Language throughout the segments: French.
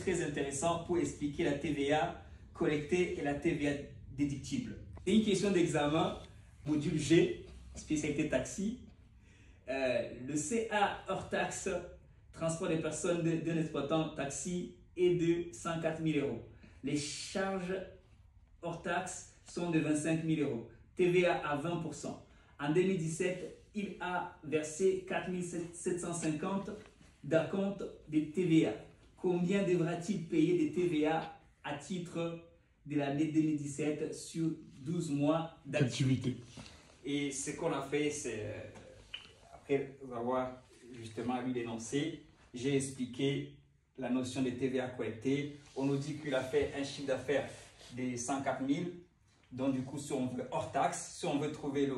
très intéressant pour expliquer la TVA collectée et la TVA déductible. C'est une question d'examen, module G, spécialité taxi. Le CA hors taxe, transport des personnes d'un exploitant taxi est de 104 000 euros. Les charges hors taxe sont de 25 000 euros. TVA à 20%. En 2017, il a versé 4 750 d'acompte de TVA. Combien devra-t-il payer de TVA à titre de l'année 2017 sur 12 mois d'activité? Et ce qu'on a fait, c'est, après avoir justement lu l'énoncé, j'ai expliqué la notion de TVA collectée. On nous dit qu'il a fait un chiffre d'affaires de 104 000. Donc du coup, si on veut hors taxe, si on veut trouver le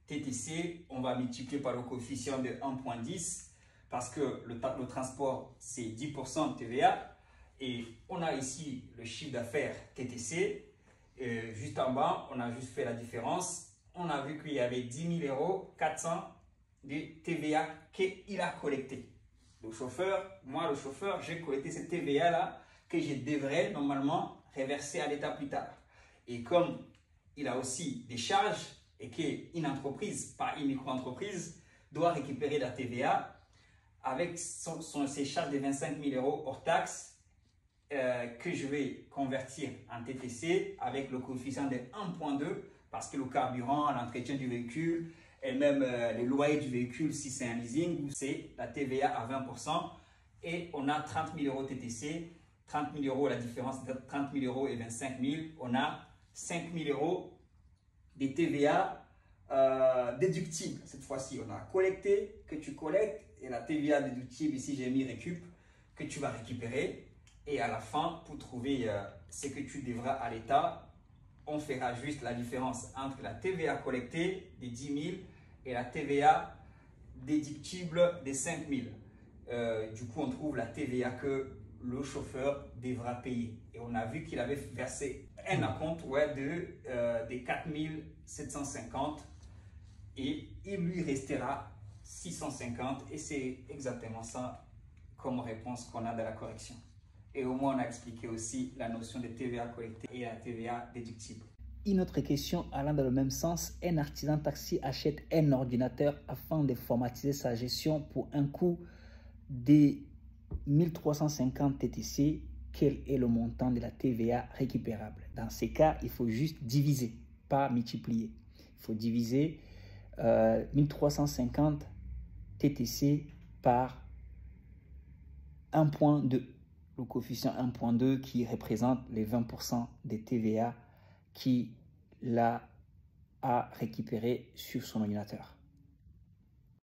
TTC, on va multiplier par le coefficient de 1,10 parce que le transport, c'est 10% de TVA. Et on a ici le chiffre d'affaires TTC. Juste en bas, on a juste fait la différence. On a vu qu'il y avait 10 000 400 de TVA qu'il a collecté. Le chauffeur, moi le chauffeur, j'ai collecté cette TVA-là que je devrais normalement reverser à l'État plus tard. Et comme il a aussi des charges et qu'une entreprise, pas une micro-entreprise, doit récupérer la TVA avec ses charges de 25 000 euros hors taxe que je vais convertir en TTC avec le coefficient de 1,2 parce que le carburant, l'entretien du véhicule et même le loyer du véhicule, si c'est un leasing, c'est la TVA à 20%. Et on a 30 000 euros TTC, 30 000 euros, la différence entre 30 000 euros et 25 000, on a 5 000 euros de TVA déductible. Cette fois-ci, on a collecté, que tu collectes, et la TVA déductible, ici j'ai mis récup, que tu vas récupérer. Et à la fin, pour trouver ce que tu devras à l'État, on fera juste la différence entre la TVA collectée de 10 000 et la TVA déductible de 5 000. Du coup, on trouve la TVA que le chauffeur devra payer. Et on a vu qu'il avait versé un acompte de 4 750 et il lui restera 650 et c'est exactement ça comme réponse qu'on a de la correction. Et au moins, on a expliqué aussi la notion de TVA collectée et la TVA déductible. Une autre question allant dans le même sens, un artisan taxi achète un ordinateur afin de formatiser sa gestion pour un coût de 1350 TTC. Quel est le montant de la TVA récupérable? Dans ces cas, il faut juste diviser, pas multiplier. Il faut diviser 1350 TTC par 1,2. Le coefficient 1,2 qui représente les 20% de TVA qu'il a récupéré sur son ordinateur.